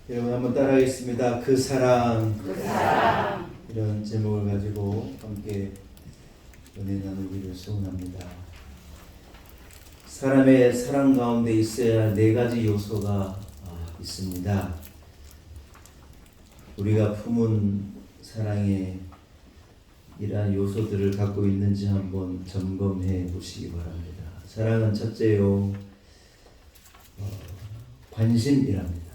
여러분 한번 따라하겠습니다. 그 사랑. 그 사랑. 이런 제목을 가지고 함께 은혜 나누기를 소원합니다. 사람의 사랑 가운데 있어야 할 네 가지 요소가 있습니다. 우리가 품은 사랑에 이러한 요소들을 갖고 있는지 한번 점검해 보시기 바랍니다. 사랑은 첫째요, 관심이랍니다.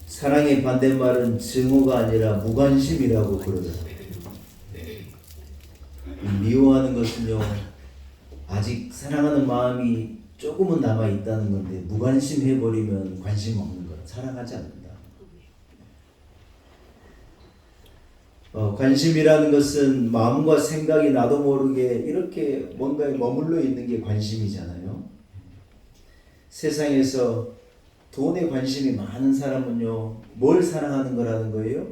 사랑의 반대말은 증오가 아니라 무관심이라고 그러더라고요. 미워하는 것은요, 아직 사랑하는 마음이 조금은 남아 있다는 건데 무관심 해버리면 관심 없는 것, 사랑하지 않는다. 관심이라는 것은 마음과 생각이 나도 모르게 이렇게 뭔가에 머물러 있는 게 관심이잖아요. 세상에서 돈에 관심이 많은 사람은요, 뭘 사랑하는 거라는 거예요?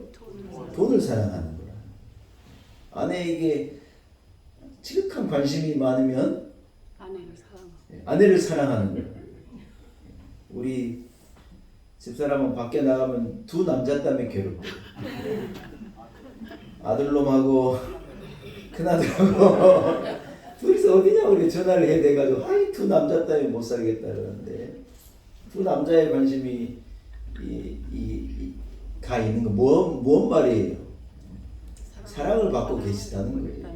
돈을 사랑하는 거라. 아내에게 지극한 관심이 많으면 아내를 사랑하는 거예요. 우리 집사람은 밖에 나가면 두 남자 때문에 괴롭고, 아들놈하고 큰아들하고 둘이서 어디냐고 이렇게 전화를 해야 돼가지고, 아이 두 남자 때문에 못 살겠다 그러는데, 두 남자의 관심이 가 있는 거 뭔 말이에요? 사랑을 받고 계시다는 거예요.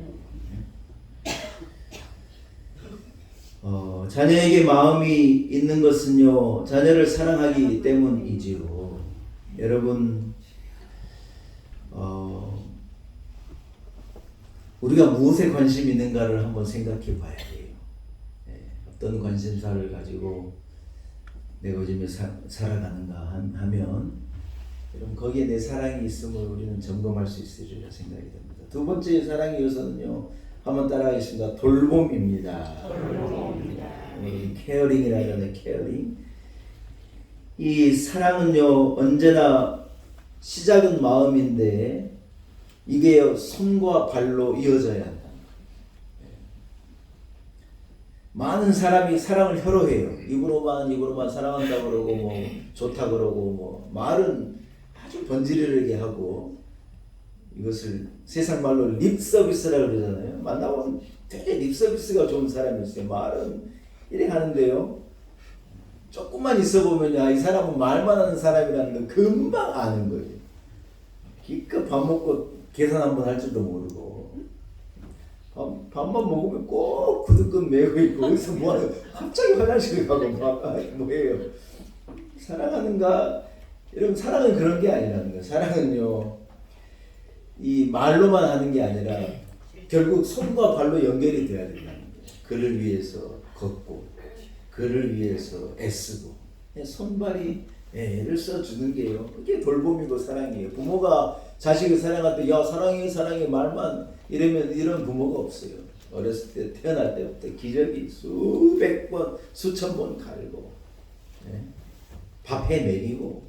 자녀에게 마음이 있는 것은요, 자녀를 사랑하기 때문이지요. 여러분, 우리가 무엇에 관심이 있는가를 한번 생각해 봐야 돼요. 어떤 관심사를 가지고 내가 요즘에 살아가는가 하면, 여러분 거기에 내 사랑이 있음을 우리는 점검할 수 있으리라 생각이 됩니다. 두 번째 사랑의 요소는요, 한번 따라하겠습니다. 돌봄입니다. 케어링이라 하잖아요. 케어링. 이 사랑은요, 언제나 시작은 마음인데 이게 손과 발로 이어져야 한다. 많은 사람이 사랑을 혀로해요. 입으로만 사랑한다 그러고 뭐 좋다 그러고 뭐 말은 아주 번지르르게 하고, 이것을 세상 말로 립 서비스라고 그러잖아요. 만나보면 되게 립 서비스가 좋은 사람이 있어요. 말은 이렇게 하는데요, 조금만 있어 보면 이 사람은 말만 하는 사람이라는 거 금방 아는 거예요. 기껏 밥 먹고 계산 한번 할 줄도 모르고, 밥만 먹으면 꼭 구두끈 메고 있고, 어디서 뭐하는, 갑자기 화장실 가고 뭐예요. 사랑하는가? 여러분, 사랑은 그런 게 아니라는 거예요. 사랑은요, 이 말로만 하는 게 아니라 결국 손과 발로 연결이 돼야 된다는 거예요. 그를 위해서 걷고, 그를 위해서 애쓰고, 손발이 애를 써주는 게요, 그게 돌봄이고 사랑이에요. 부모가 자식을 사랑할 때, 야 사랑해 말만 이러면 이런 부모가 없어요. 어렸을 때, 태어날 때부터 기저귀 수백 번 수천 번 갈고, 밥 해 먹이고,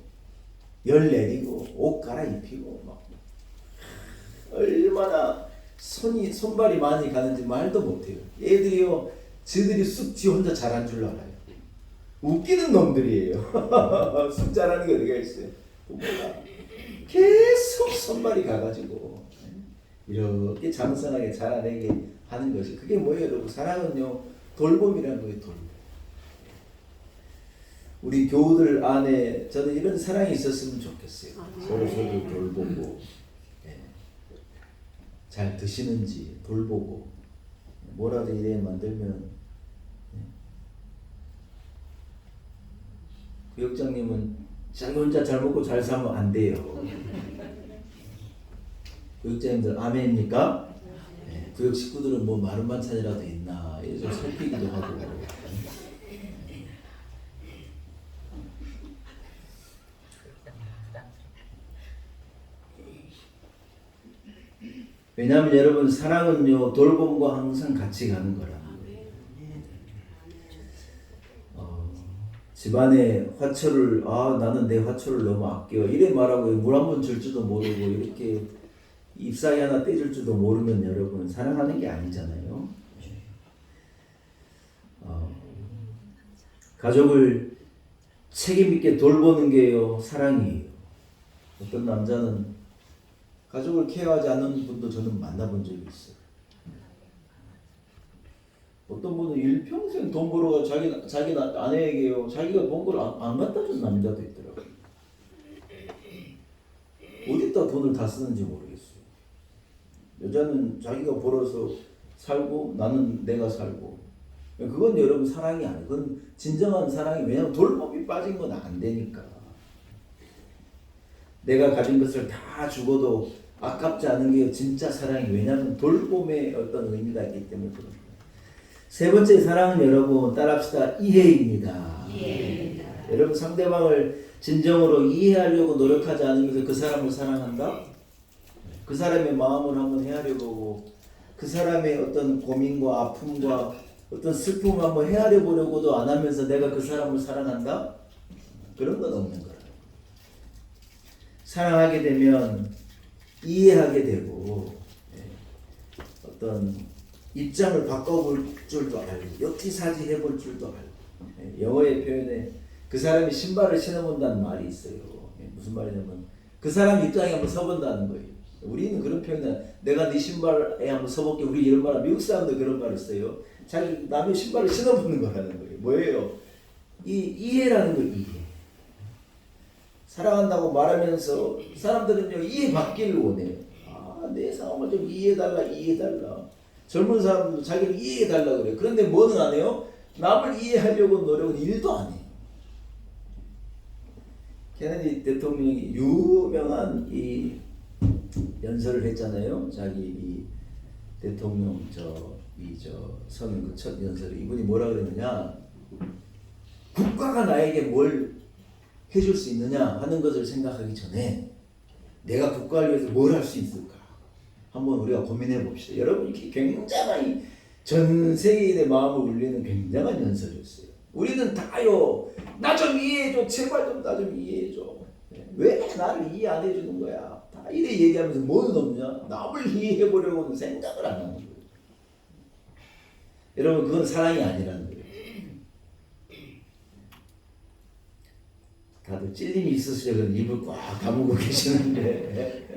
열 내리고, 옷 갈아입히고, 막 얼마나 손발이 많이 가는지 말도 못해요. 애들이요, 지들이 쑥 지 혼자 잘한 줄 알아요. 웃기는 놈들이에요. 쑥 잘하는 게 어디가 있어요. 부모가 계속 손발이 가가지고 이렇게 장성하게 자라내게 하는 것이, 그게 뭐예요, 여러분? 사랑은요, 돌봄이라는 거예요. 돌봄. 우리 교우들 안에 저는 이런 사랑이 있었으면 좋겠어요. 서로 돌보고, 잘 드시는지 돌보고, 뭐라도 이래 만들면. 구역장님은 자기 혼자 잘 먹고 잘 살면 안 돼요. 구역장님들 아멘입니까? 구역 식구들은 뭐 마른 반찬이라도 있나 좀 살피기도 하고. 왜냐하면 여러분, 사랑은요, 돌봄과 항상 같이 가는 거라. 집안에 화초를, 나는 내 화초를 너무 아껴 이래 말하고 물 한 번 줄 줄도 모르고 이렇게 잎사귀 하나 떼줄 줄도 모르면 여러분, 사랑하는 게 아니잖아요. 가족을 책임 있게 돌보는 게요 사랑이에요. 어떤 남자는 가족을 케어하지 않는 분도 저는 만나본 적이 있어요. 어떤 분은 일평생 돈 벌어가 자기 아내에게요 자기가 번 걸 안 갖다 준 남자도 있더라고요. 어디다 돈을 다 쓰는지 모르겠어요. 여자는 자기가 벌어서 살고 나는 내가 살고, 그건 여러분 사랑이 아니에요. 그건 진정한 사랑이, 왜냐하면 돌봄이 빠진 건 안 되니까. 내가 가진 것을 다 죽어도 아깝지 않은 게 진짜 사랑이, 왜냐하면 돌봄의 어떤 의미가 있기 때문에 그런 거예요. 세 번째 사랑은 여러분 따라합시다. 이해입니다. 이해입니다. 여러분 상대방을 진정으로 이해하려고 노력하지 않으면서 그 사람을 사랑한다? 그 사람의 마음을 한번 헤아려 보고 그 사람의 어떤 고민과 아픔과 어떤 슬픔을 한번 헤아려 보려고도 안 하면서 내가 그 사람을 사랑한다? 그런 건 없는 거예요. 사랑하게 되면 이해하게 되고 어떤 입장을 바꿔볼 줄도 알고 역지사지 해볼 줄도 알고, 영어의 표현에 그 사람이 신발을 신어본다는 말이 있어요. 무슨 말이냐면 그 사람 입장에 한번 서본다는 거예요. 우리는 그런 표현은 내가 네 신발에 한번 서볼게, 우리 이런 말, 미국 사람도 그런 말을 써요. 자기 남의 신발을 신어보는 거라는 거예요. 뭐예요? 이해라는 거예요. 이해. 사랑한다고 말하면서 사람들은요 이해받기를 원해요. 내 상황을 좀 이해해달라. 젊은 사람들도 자기를 이해해달라 그래요. 그런데 뭐는 안 해요? 남을 이해하려고 노력은 일도 안 해요. 케네디 대통령이 유명한 이 연설을 했잖아요. 자기 이 대통령 선언 그 첫 연설에 이분이 뭐라 그랬느냐? 국가가 나에게 뭘 해줄 수 있느냐 하는 것을 생각하기 전에 내가 국가를 위해서 뭘 할 수 있을까? 한번 우리가 고민해 봅시다. 여러분, 이게 굉장히 전 세계인의 마음을 울리는 굉장한 연설이었어요. 우리는 다요, 나 좀 이해해줘, 제발 좀 나 좀 이해해줘. 왜 나를 이해 안 해주는 거야? 다 이래 얘기하면서 뭐는 없냐? 남을 이해해 보려고는 생각을 안 하는 거예요. 여러분, 그건 사랑이 아니라는 거예요. 다들 찔림이 있으시죠? 입을 꽉 다물고 계시는데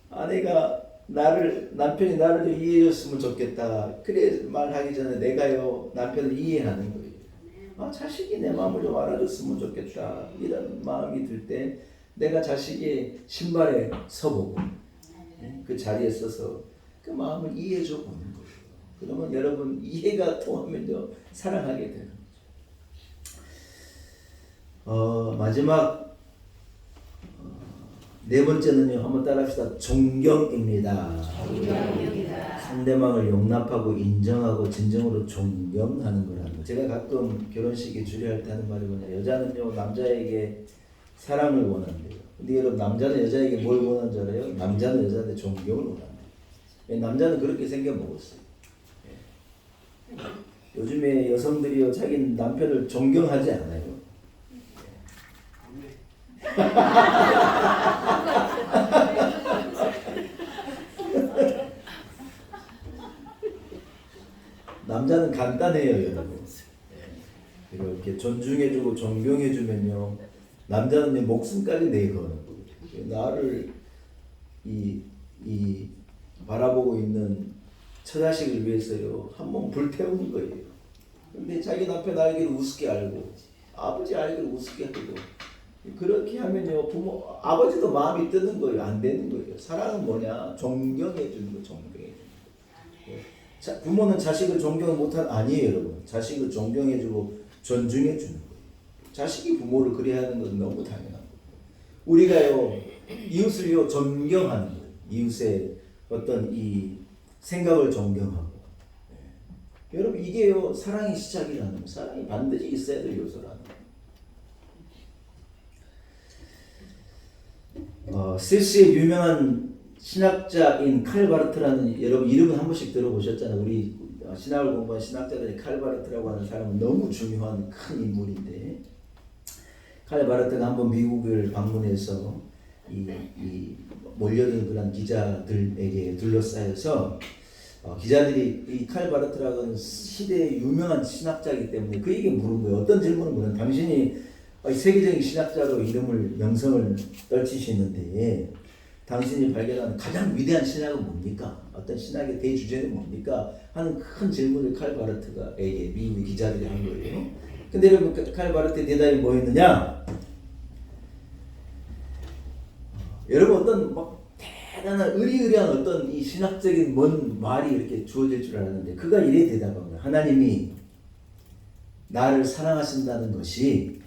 아내가 남편이 나를 좀 이해해줬으면 좋겠다. 그래 말하기 전에 내가요 남편을 이해하는 거예요. 자식이 내 마음을 좀 알아줬으면 좋겠다. 이런 마음이 들 때 내가 자식의 신발에 서보고 그 자리에 서서 그 마음을 이해해줘 보는 거예요. 그러면 여러분 이해가 통하면요 사랑하게 되는 거죠. 마지막 네 번째는요, 한번 따라합시다. 존경입니다. 상대방을 용납하고 인정하고 진정으로 존경하는 거라는 거. 제가 가끔 결혼식에 주례할 때 하는 말이 뭐냐, 여자는요 남자에게 사랑을 원한대요. 근데 여러분 남자는 여자에게 뭘 원하는 줄 알아요? 남자는 여자한테 존경을 원한대요. 남자는 그렇게 생겨 먹었어요. 요즘에 여성들이요 자기 남편을 존경하지 않아요. 남자는 간단해요, 여러분. 이렇게 존중해주고 존경해주면요, 남자는 내 목숨까지 내거는 거예요. 나를 바라보고 있는 처자식을 위해서요, 한번 불태우는 거예요. 근데 자기 남편 알기를 우습게 알고, 아버지 알기를 우습게 하고, 그렇게 하면요 아버지도 마음이 뜨는 거예요. 안 되는 거예요. 사랑은 뭐냐? 존경해 주는 거, 존경해 주는 거. 부모는 자식을 존경을 못한 아니에요, 여러분. 자식을 존경해 주고 존중해 주는 거예요. 자식이 부모를 그래야 하는 건 너무 당연한 거예요. 우리가요 이웃을요 존경하는 거예요. 이웃의 어떤 이 생각을 존경하고. 여러분 이게요 사랑의 시작이라는 거예요. 사랑이 반드시 있어야 될 요소라는 거예요. 스위스의 유명한 신학자인 칼 바르트라는, 여러분 이름은 한 번씩 들어보셨잖아요. 우리 신학을 공부한 신학자들이 칼 바르트라고 하는 사람은 너무 중요한 큰 인물인데, 칼 바르트가 한번 미국을 방문해서 이 몰려든 그런 기자들에게 둘러싸여서 기자들이 이 칼 바르트라고는 시대의 유명한 신학자이기 때문에 그에게 물은 거예요. 어떤 질문을 물은 당신이 세계적인 신학자로 이름을 명성을 떨치시는데 당신이 발견한 가장 위대한 신학은 뭡니까? 어떤 신학의 대주제는 뭡니까? 하는 큰 질문을 칼 바르트가에게 미국의 기자들이 한 거예요. 근데 여러분 칼 바르트의 대답이 뭐였느냐? 여러분 어떤 막 대단한 의리의리한 어떤 이 신학적인 뭔 말이 이렇게 주어질 줄 알았는데 그가 이래 대답한 거야. 하나님이 나를 사랑하신다는 것이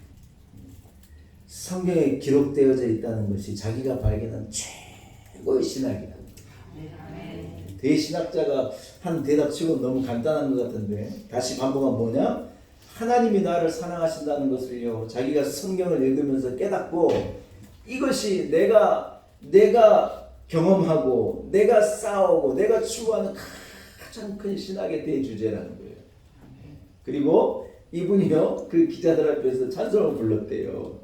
성경에 기록되어져 있다는 것이 자기가 발견한 최고의 신학이다. 대신학자가 한 대답치고 너무 간단한 것 같은데 다시 반복한 뭐냐? 하나님이 나를 사랑하신다는 것을요 자기가 성경을 읽으면서 깨닫고 이것이 내가 경험하고 내가 싸우고 내가 추구하는 가장 큰 신학의 대주제라는 거예요. 그리고 이분이요 그 기자들 앞에서 찬송을 불렀대요.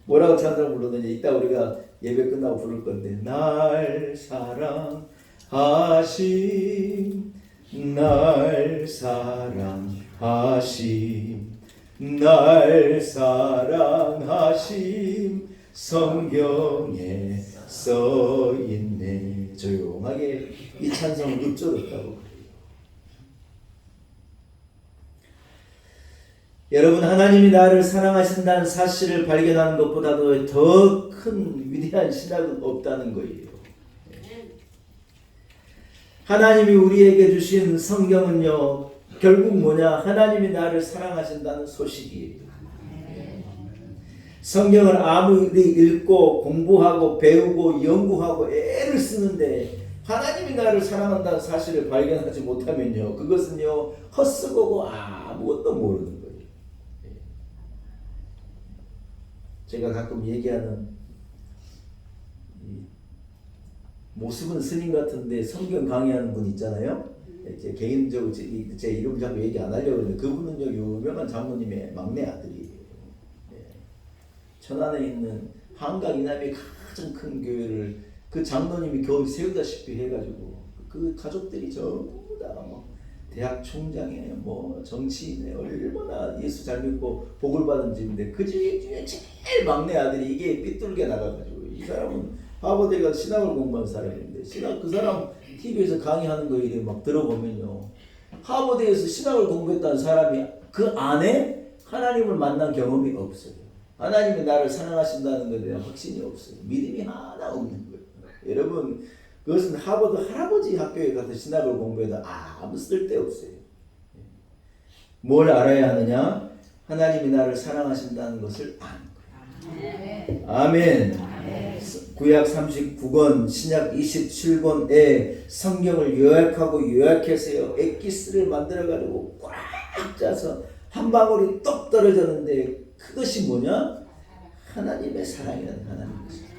뭐라고 찬송을 불렀는지 이따 우리가 예배 끝나고 부를 건데 날 사랑하심 날 사랑하심 날 사랑하심 성경에 써있네. 조용하게 이 찬송을 읊조렸다고. 여러분 하나님이 나를 사랑하신다는 사실을 발견하는 것보다도 더 큰 위대한 신학은 없다는 거예요. 하나님이 우리에게 주신 성경은요 결국 뭐냐? 하나님이 나를 사랑하신다는 소식이에요. 성경을 아무리 읽고 공부하고 배우고 연구하고 애를 쓰는데 하나님이 나를 사랑한다는 사실을 발견하지 못하면요 그것은요 헛수고고 아무것도 모르는 거예요. 제가 가끔 얘기하는 모습은 스님 같은데 성경 강의하는 분 있잖아요. 제 개인적으로 제 이름 자꾸 얘기 안 하려고 했는데 그분은요 유명한 장로님의 막내 아들이에요. 천안에 있는 한강 이남의 가장 큰 교회를 그 장로님이 겨우 세우다시피 해가지고 그 가족들이 전부 다 뭐 대학 총장에 뭐 정치인에 얼마나 예수 잘 믿고 복을 받은 집인데 그 중에 제일 막내 아들이 이게 삐뚤게 나가가지고 이 사람은 하버드에 가서 신학을 공부한 사람인데 그 사람 TV에서 강의하는 거 이래 막 들어보면요 하버드에서 신학을 공부했다는 사람이 그 안에 하나님을 만난 경험이 없어요. 하나님이 나를 사랑하신다는 것에 대한 확신이 없어요. 믿음이 하나 없는 거예요. 여러분 그것은 하버드 할아버지 학교에 가서 신학을 공부해도 아무 쓸데없어요. 뭘 알아야 하느냐? 하나님이 나를 사랑하신다는 것을 아는 거예요. 아멘. 구약 39권 신약 27권에 성경을 요약하고 요약해서요 엑기스를 만들어가지고 꽉 짜서 한 방울이 똑 떨어졌는데 그것이 뭐냐? 하나님의 사랑이라는 하나님의 사랑.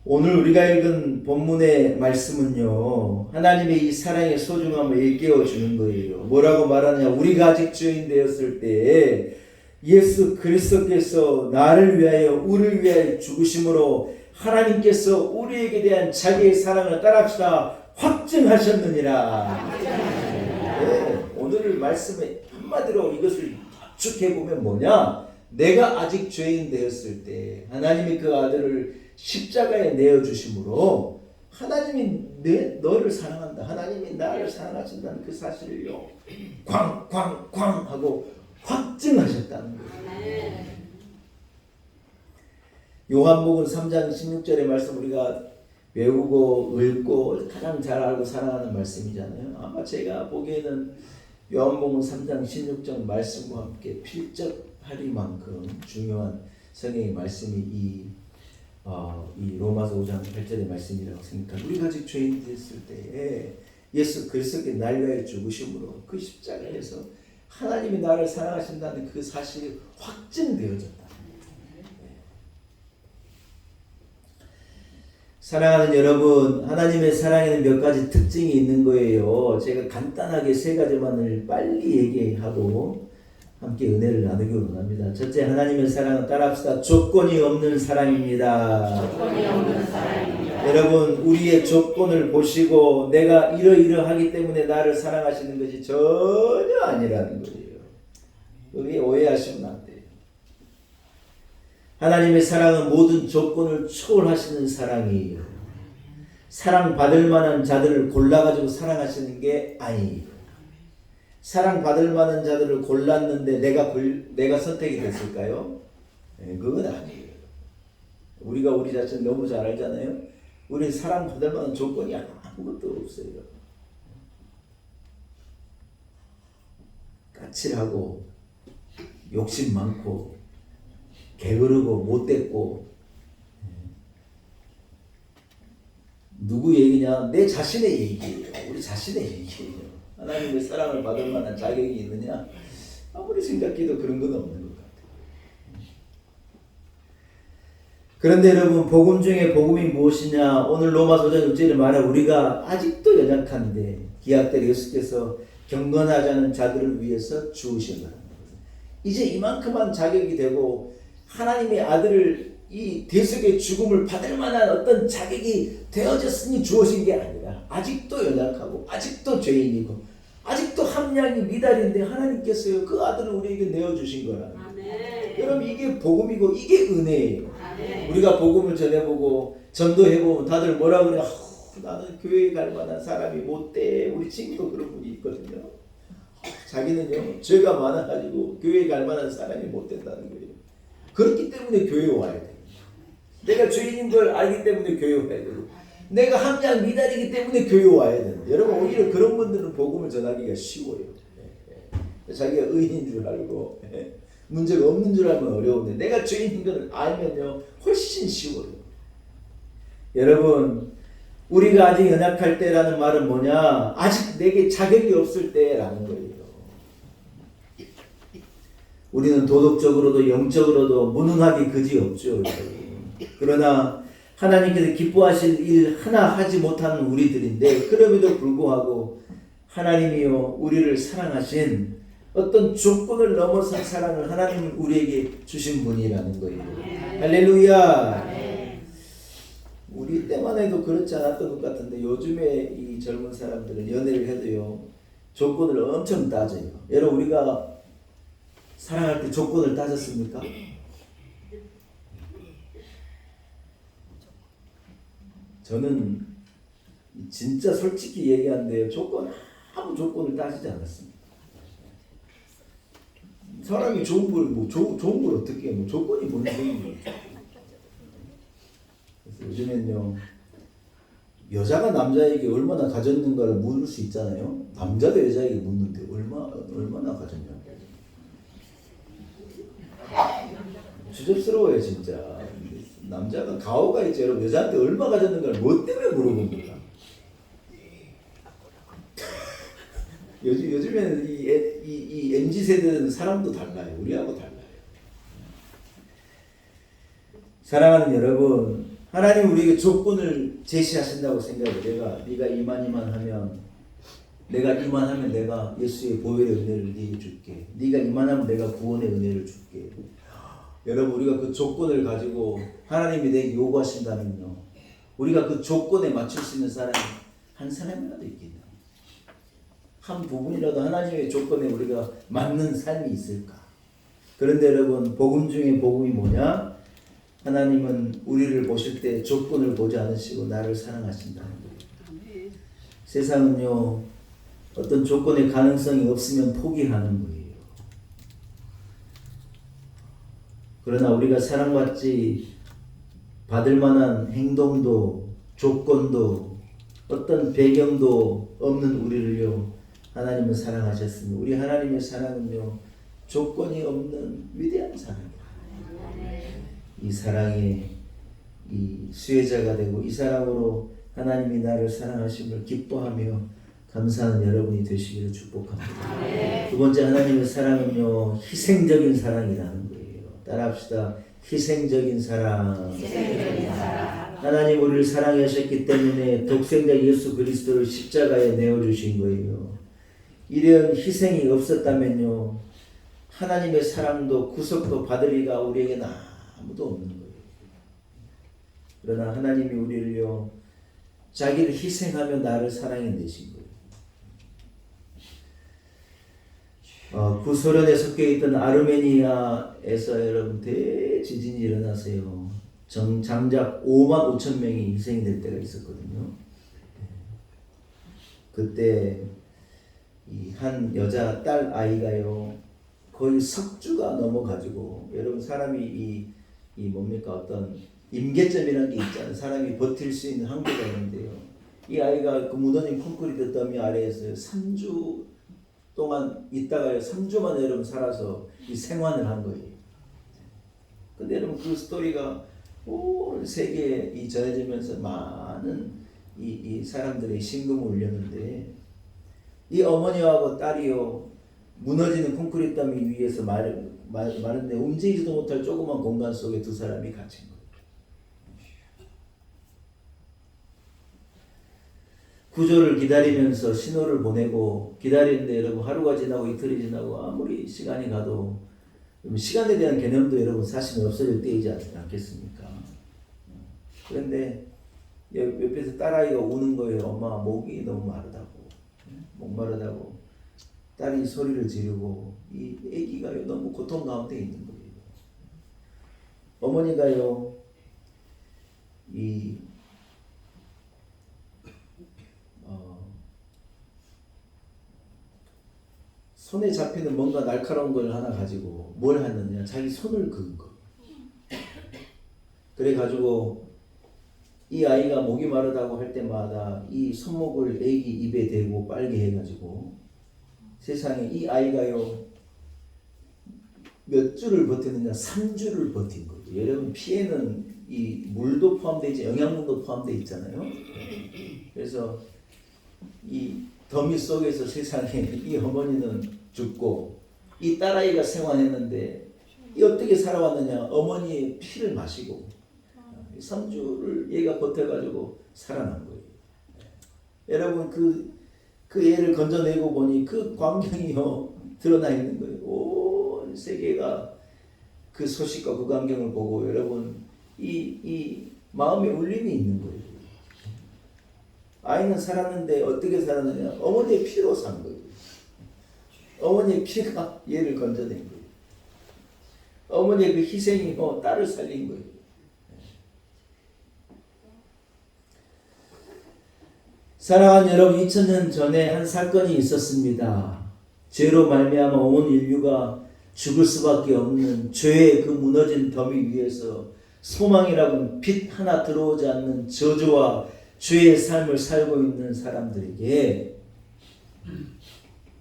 오늘 우리가 읽은 본문의 말씀은요 하나님의 이 사랑의 소중함을 일깨워 주는 거예요. 뭐라고 말하느냐? 우리가 아직 죄인 되었을 때 예수 그리스도께서 나를 위하여 우리를 위하여 죽으심으로 하나님께서 우리에게 대한 자기의 사랑을 따라합시다 확증하셨느니라. 네, 오늘 말씀에 한마디로 이것을 축해보면 뭐냐? 내가 아직 죄인 되었을 때 하나님이 그 아들을 십자가에 내어주심으로 하나님이 너를 사랑한다. 하나님이 나를 사랑하신다는 그 사실을요 꽝꽝꽝 하고 확증하셨다는 거예요. 요한복음 3장 16절의 말씀 우리가 외우고 읽고 가장 잘 알고 사랑하는 말씀이잖아요. 아마 제가 보기에는 요한복음 3장 16절 말씀과 함께 필적하리만큼 중요한 성경의 말씀이 이 로마서 5장 8절의 말씀이라고 생각합니다. 우리가 아직 죄인 됐을 때에 예수 그리스도께 날 위하여 죽으심으로 그 십자가에서 하나님이 나를 사랑하신다는 그 사실이 확증되어졌다. 사랑하는 여러분, 하나님의 사랑에는 몇 가지 특징이 있는 거예요. 제가 간단하게 세 가지만을 빨리 얘기하고 함께 은혜를 나누기 원합니다. 첫째, 하나님의 사랑은 따라합시다. 조건이 없는 사랑입니다. 조건이 없는 사랑입니다. 여러분, 우리의 조건을 보시고 내가 이러이러하기 때문에 나를 사랑하시는 것이 전혀 아니라는 거예요. 그게 오해하시면 안 돼요. 하나님의 사랑은 모든 조건을 초월하시는 사랑이에요. 사랑받을 만한 자들을 골라가지고 사랑하시는 게 아니에요. 사랑받을 만한 자들을 골랐는데 내가 선택이 됐을까요? 네, 그건 아니에요. 우리가 우리 자신을 너무 잘 알잖아요. 우리는 사랑받을 만한 조건이 아무것도 없어요. 까칠하고 욕심 많고 게으르고 못됐고. 누구 얘기냐? 내 자신의 얘기예요. 우리 자신의 얘기예요. 하나님의 사랑을 받을 만한 자격이 있느냐? 아무리 생각해도 그런 건 없는 것 같아요. 그런데 여러분, 복음 중에 복음이 무엇이냐? 오늘 로마서 5장 6절에 말해 우리가 아직도 연약한데 기약대로 예수께서 경건하지 않은 자들을 위해서 죽으신 거예요. 이제 이만큼만 자격이 되고 하나님의 아들을 이 대속의 죽음을 받을 만한 어떤 자격이 되어졌으니 주어진 게 아니라 아직도 연약하고 아직도 죄인이고 아직도 함량이 미달인데 하나님께서요 그 아들을 우리에게 내어주신 거라. 여러분, 이게 복음이고 이게 은혜예요. 아멘. 우리가 복음을 전해보고 전도해보면 다들 뭐라 그래? 나는 교회에 갈 만한 사람이 못 돼. 우리 친구도 그런 분이 있거든요. 자기는요 죄가 많아가지고 교회에 갈 만한 사람이 못 된다는 거예요. 그렇기 때문에 교회에 와야 돼요. 내가 죄인인 걸 알기 때문에 교회에 와야 되고 내가 함량 미달이기 때문에 교회에 와야 되는데 여러분, 오히려 그런 분들은 복음을 전하기가 쉬워요. 자기가 의인인 줄 알고 문제가 없는 줄 알면 어려운데 내가 죄인인 걸 알면요 훨씬 쉬워요. 여러분, 우리가 아직 연약할 때라는 말은 뭐냐? 아직 내게 자격이 없을 때라는 거예요. 우리는 도덕적으로도 영적으로도 무능하기 그지없죠. 그러나 하나님께서 기뻐하실 일 하나 하지 못하는 우리들인데 그럼에도 불구하고 하나님이요 우리를 사랑하신 어떤 조건을 넘어선 사랑을 하나님은 우리에게 주신 분이라는 거예요. 할렐루야. 우리 때만 해도 그렇지 않았던 것 같은데 요즘에 이 젊은 사람들은 연애를 해도요 조건을 엄청 따져요. 여러분, 우리가 사랑할 때 조건을 따졌습니까? 저는 진짜 솔직히 얘기하는데요, 아무 조건을 따지지 않았습니다. 사람이 좋은 걸 어떻게 해? 뭐 조건이 뭔지 모르겠어요. 그래서 요즘엔요 여자가 남자에게 얼마나 가졌는가를 물을 수 있잖아요. 남자도 여자에게 묻는데 얼마나 가졌냐고. 주접스러워요 진짜. 남자가 가오가 있죠. 여러분, 여자한테 얼마 가졌는가를 뭐 때문에 물어봅니까? 요즘에는 이 MZ세대는 사람도 달라요. 우리하고 달라요. 사랑하는 여러분, 하나님 우리에게 조건을 제시하신다고 생각해요. 네가 이만하면 내가 예수의 보혈의 은혜를 네게 줄게. 네가 이만하면 내가 구원의 은혜를 줄게. 여러분, 우리가 그 조건을 가지고 하나님이 내게 요구하신다면요, 우리가 그 조건에 맞출 수 있는 사람이 한 사람이라도 있겠나? 한 부분이라도 하나님의 조건에 우리가 맞는 삶이 있을까? 그런데 여러분, 복음 중에 복음이 뭐냐? 하나님은 우리를 보실 때 조건을 보지 않으시고 나를 사랑하신다는 거예요. 세상은요 어떤 조건의 가능성이 없으면 포기하는 거예요. 그러나 우리가 사랑받지 받을 만한 행동도 조건도 어떤 배경도 없는 우리를요 하나님은 사랑하셨습니다. 우리 하나님의 사랑은요 조건이 없는 위대한 사랑이에요. 이 사랑에 이 수혜자가 되고 이 사랑으로 하나님이 나를 사랑하심을 기뻐하며 감사하는 여러분이 되시기를 축복합니다. 두 번째, 하나님의 사랑은요 희생적인 사랑이라는 거예요. 따라합시다. 희생적인 사랑. 하나님 우리를 사랑하셨기 때문에 독생자 예수 그리스도를 십자가에 내어주신 거예요. 이런 희생이 없었다면요 하나님의 사랑도 구속도 받을 리가 우리에게는 아무도 없는 거예요. 그러나 하나님이 우리를요 자기를 희생하며 나를 사랑해내신 거예요. 구소련에 섞여 있던 아르메니아에서 여러분 대지진이 일어나서요. 장작 5만 5천 명이 희생이 될 때가 있었거든요. 그때 이 한 여자 딸 아이가요 거의 석주가 넘어가지고 여러분 사람이 이 뭡니까 어떤 임계점이라는 게 있잖아요. 사람이 버틸 수 있는 한계가 있는데요. 이 아이가 그 무너진 콘크리트 더미 아래에서 3주 동안 있다가요 3주 만에 여러분 살아서 이 생환을 한 거예요. 근데 여러분 그 스토리가 온 세계에 이 전해지면서 많은 이 사람들의 심금을 울렸는데 이 어머니하고 딸이요 무너지는 콘크리트 더미 위에서 마른데 움직이지도 못할 조그만 공간 속에 두 사람이 갇힌 거예요. 구조를 기다리면서 신호를 보내고 기다리는데 여러분 하루가 지나고 이틀이 지나고 아무리 시간이 가도 시간에 대한 개념도 여러분 사실은 없어질 때이지 않겠습니까? 그런데 옆에서 딸아이가 우는 거예요. 엄마 목이 너무 마르다고. 목마르다고 딸이 소리를 지르고 이 아기가 너무 고통 가운데 있는 거예요. 어머니가요 손에 잡히는 뭔가 날카로운 걸 하나 가지고 뭘 하느냐 자기 손을 그은 거. 그래 가지고 이 아이가 목이 마르다고 할 때마다 이 손목을 애기 입에 대고 빨게 해가지고 세상에 이 아이가요 몇 주를 버티느냐 3주를 버틴 거죠. 여러분 피에는 이 물도 포함되어 있지 영양분도 포함되어 있잖아요. 그래서 이 더미 속에서 세상에 이 어머니는 죽고 이 딸아이가 생활했는데 이 어떻게 살아왔느냐 어머니의 피를 마시고 3주를 얘가 버텨가지고 살아난 거예요. 여러분 그 애를 건져내고 보니 그 광경이요 드러나 있는 거예요. 온 세계가 그 소식과 그 광경을 보고 여러분 이 마음에 울림이 있는 거예요. 아이는 살았는데 어떻게 살았느냐 어머니의 피로 산 거예요. 어머니의 피가 얘를 건져낸 거예요. 어머니의 그 희생이 딸을 살린 거예요. 사랑하는 여러분 2000년 전에 한 사건이 있었습니다. 죄로 말미암아 온 인류가 죽을 수밖에 없는 죄의 그 무너진 더미 위에서 소망이라고는 빛 하나 들어오지 않는 저주와 죄의 삶을 살고 있는 사람들에게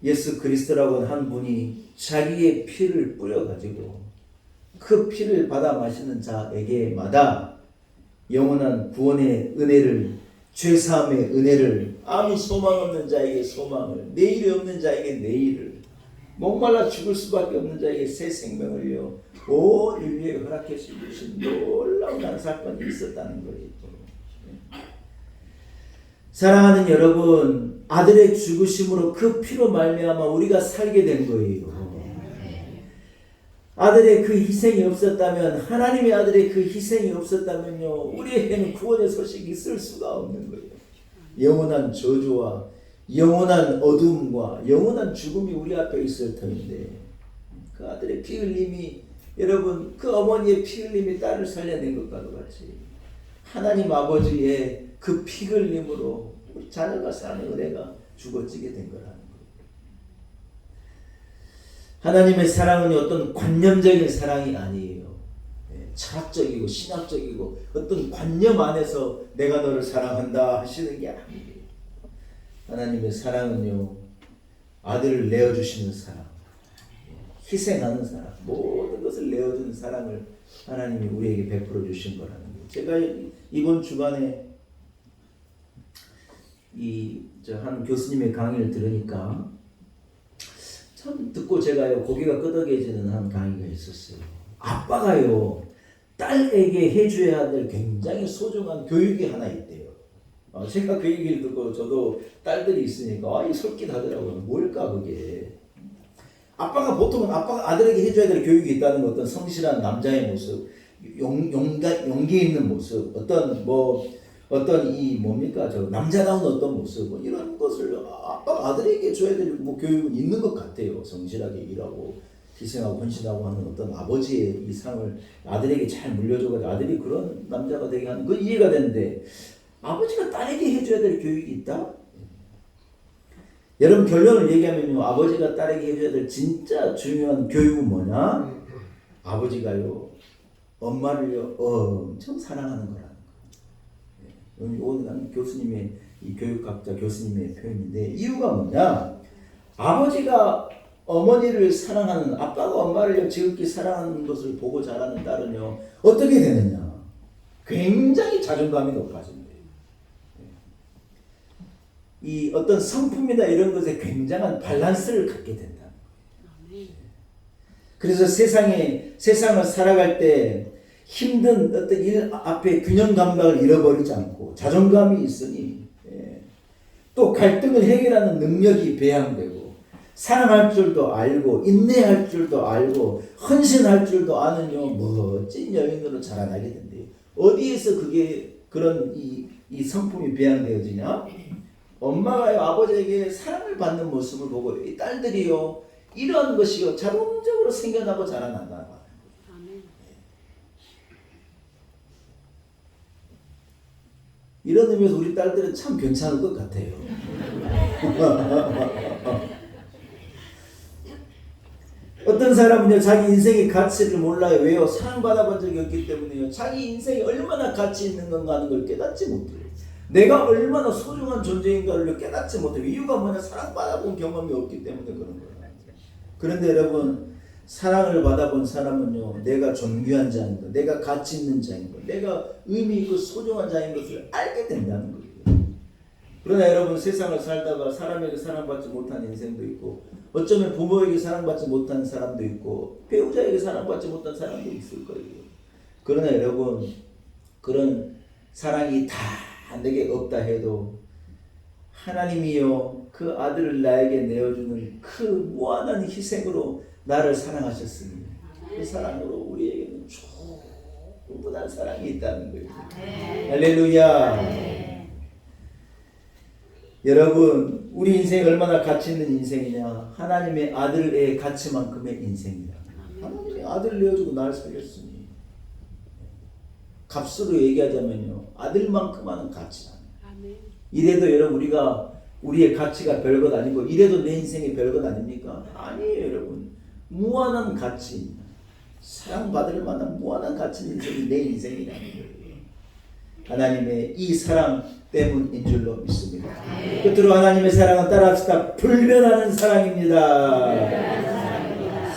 예수 그리스도라고 한 분이 자기의 피를 뿌려가지고 그 피를 받아 마시는 자에게마다 영원한 구원의 은혜를 죄사함의 은혜를 아무 소망 없는 자에게 소망을 내일이 없는 자에게 내일을 목말라 죽을 수밖에 없는 자에게 새 생명을요 온 인류에 허락해 주신 놀라운 한 사건이 있었다는 거예요. 사랑하는 여러분 아들의 죽으심으로 그 피로 말미암아 우리가 살게 된 거예요. 아들의 그 희생이 없었다면 하나님의 아들의 그 희생이 없었다면요 우리에게는 구원의 소식이 있을 수가 없는 거예요. 영원한 저주와 영원한 어둠과 영원한 죽음이 우리 앞에 있을 터인데 그 아들의 피 흘림이 여러분 그 어머니의 피 흘림이 딸을 살려낸 것과도 같이 하나님 아버지의 그 피 흘림으로 우리 자녀가 사는 은혜가 주어지게 된 거라는 거예요. 하나님의 사랑은 어떤 관념적인 사랑이 아니에요. 철학적이고 신학적이고 어떤 관념 안에서 내가 너를 사랑한다 하시는 게 아니에요. 하나님의 사랑은요 아들을 내어주시는 사랑, 희생하는 사랑, 모든 것을 내어주는 사랑을 하나님이 우리에게 베풀어 주신 거라는 거예요. 제가 이번 주간에 한 교수님의 강의를 들으니까 참 듣고 제가요 고개가 끄덕여지는 한 강의가 있었어요. 아빠가요 딸에게 해줘야 될 굉장히 소중한 교육이 하나 있대요. 제가 그 얘기를 듣고 저도 딸들이 있으니까 이 솔깃하더라고요. 뭘까 그게. 아빠가 보통은 아빠가 아들에게 해줘야 될 교육이 있다는 건 어떤 성실한 남자의 모습, 용기 있는 모습, 어떤 이 뭡니까 저 남자다운 어떤 모습 뭐 이런 것을 아들에게 줘야 될 뭐 교육은 있는 것 같아요. 성실하게 일하고 희생하고 헌신하고 하는 어떤 아버지의 이 상을 아들에게 잘 물려줘가지고 아들이 그런 남자가 되게 하는 그 이해가 되는데 아버지가 딸에게 해줘야 될 교육이 있다? 여러분 결론을 얘기하면요, 아버지가 딸에게 해줘야 될 진짜 중요한 교육은 뭐냐? 아버지가요 엄마를요 엄청 사랑하는 거라는 거예요. 오늘 교수님의 이 교육학자 교수님의 표현인데 이유가 뭐냐? 아버지가 어머니를 사랑하는 아빠가 엄마를 지극히 사랑하는 것을 보고 자라는 딸은요 어떻게 되느냐? 굉장히 자존감이 높아진대요. 이 어떤 성품이나 이런 것에 굉장한 밸런스를 갖게 된다. 그래서 세상을 살아갈 때 힘든 어떤 일 앞에 균형 감각을 잃어버리지 않고 자존감이 있으니 또 갈등을 해결하는 능력이 배양되고 사랑할 줄도 알고 인내할 줄도 알고 헌신할 줄도 아는요 멋진 여인으로 자라나게 된대요. 어디에서 그게 그런 이 성품이 배양되어지냐? 엄마가요 아버지에게 사랑을 받는 모습을 보고 이 딸들이요 이런 것이요 자동적으로 생겨나고 자라난다. 이런 의미에서 우리 딸들은 참 괜찮을 것 같아요. 어떤 사람은요 자기 인생의 가치를 몰라요. 왜요? 사랑받아본 적이 없기 때문에요. 자기 인생이 얼마나 가치 있는 건가 하는 걸 깨닫지 못해요. 내가 얼마나 소중한 존재인가를 깨닫지 못해요. 이유가 뭐냐? 사랑받아본 경험이 없기 때문에 그런 거예요. 그런데 여러분 사랑을 받아본 사람은요 내가 존귀한 자인 것, 내가 가치 있는 자인 것, 내가 의미 있고 소중한 자인 것을 알게 된다는 거예요. 그러나 여러분 세상을 살다가 사람에게 사랑받지 못한 인생도 있고 어쩌면 부모에게 사랑받지 못한 사람도 있고 배우자에게 사랑받지 못한 사람도 있을 거예요. 그러나 여러분 그런 사랑이 다 내게 없다 해도 하나님이요 그 아들을 나에게 내어주는 그 무한한 희생으로 나를 사랑하셨으니 그 사랑으로 우리에게는 충분한 사랑이 있다는 거예요. 할렐루야. 여러분 우리 인생이 얼마나 가치 있는 인생이냐? 하나님의 아들의 가치만큼의 인생이다. 하나님의 아들을 내어주고 나를 살렸으니 값으로 얘기하자면요 아들만큼 하는 가치다. 이래도 여러분 우리의 가치가 별것 아니고 이래도 내 인생이 별것 아닙니까? 아니에요 여러분. 무한한 가치, 사랑받을 만한 무한한 가치 인생이 내 인생이라는 거예요. 하나님의 이 사랑 때문인 줄로 믿습니다. 끝으로 하나님의 사랑은 따라합시다. 불변하는 사랑입니다.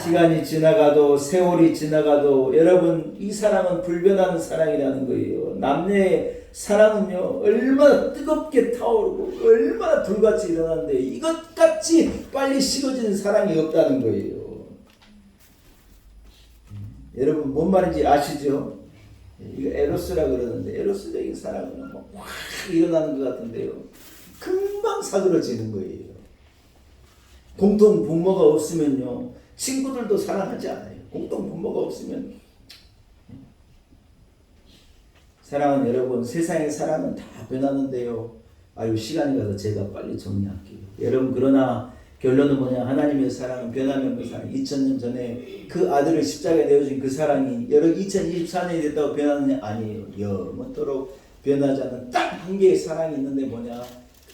시간이 지나가도 세월이 지나가도 여러분 이 사랑은 불변하는 사랑이라는 거예요. 남녀의 사랑은요 얼마나 뜨겁게 타오르고 얼마나 불같이 일어나는데 이것같이 빨리 식어지는 사랑이 없다는 거예요. 여러분 뭔 말인지 아시죠? 이거 에로스라 그러는데 에로스적인 사랑은 확 일어나는 것 같은데요 금방 사그러지는 거예요. 공통 분모가 없으면요 친구들도 사랑하지 않아요. 공통 분모가 없으면 사랑은 여러분 세상의 사랑은 다 변하는데요. 아유 시간이 가서 제가 빨리 정리할게요. 여러분 그러나 결론은 뭐냐? 하나님의 사랑은 변함이 없는 사랑. 2000년 전에 그 아들을 십자가에 내어준 그 사랑이 여러분 2024년이 됐다고 변하느냐? 아니에요. 영원토록 변하지 않는 딱 한 개의 사랑이 있는데 뭐냐?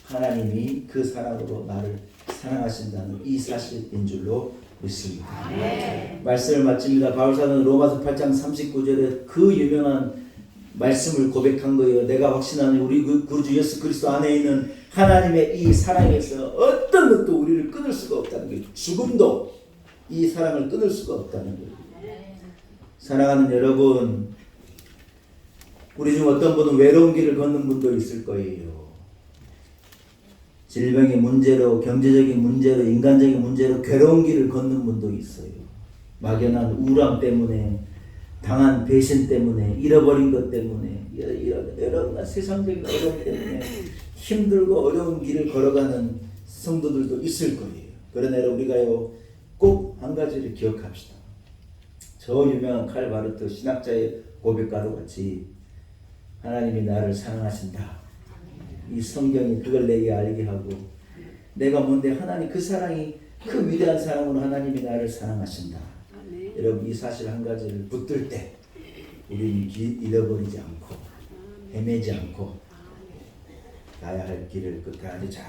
하나님이 그 사랑으로 나를 사랑하신다는 이 사실인 줄로 믿습니다. 말씀을 마칩니다. 바울사는 로마서 8장 39절에 그 유명한 말씀을 고백한 거예요. 내가 확신하는 우리 구주 예수 그리스도 안에 있는 하나님의 이 사랑에서 어떤 것도 우리를 끊을 수가 없다는 거예요. 죽음도 이 사랑을 끊을 수가 없다는 거예요. 사랑하는 여러분, 우리 중 어떤 분은 외로운 길을 걷는 분도 있을 거예요. 질병의 문제로, 경제적인 문제로, 인간적인 문제로 괴로운 길을 걷는 분도 있어요. 막연한 우울함 때문에, 당한 배신 때문에, 잃어버린 것 때문에, 이런 세상적인 어려움 때문에 힘들고 어려운 길을 걸어가는 성도들도 있을 거예요. 그러나 우리가요 꼭 한 가지를 기억합시다. 저 유명한 칼 바르트 신학자의 고백과도 같이 하나님이 나를 사랑하신다. 이 성경이 그걸 내게 알게 하고 내가 뭔데 하나님 그 사랑이 그 위대한 사랑으로 하나님이 나를 사랑하신다. 여러분 이 사실 한 가지를 붙들 때 우리는 잃어버리지 않고 헤매지 않고 가야 할 길을 끝까지 잘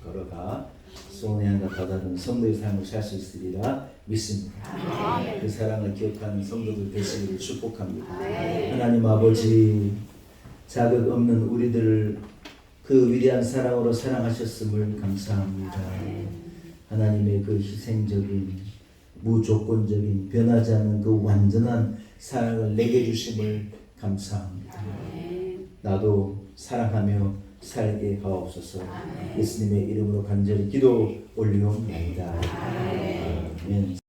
걸어가 소원의 한가 다다른 성도의 삶을 살 수 있으리라 믿습니다. 그 사랑을 기억하는 성도들 되시기를 축복합니다. 하나님 아버지 자격 없는 우리들을 그 위대한 사랑으로 사랑하셨음을 감사합니다. 하나님의 그 희생적인 무조건적인 변하지 않는 그 완전한 사랑을 내게 주심을 감사합니다. 나도 사랑하며 살게 하옵소서. 예수님의 이름으로 간절히 기도 올리옵나이다. 아멘.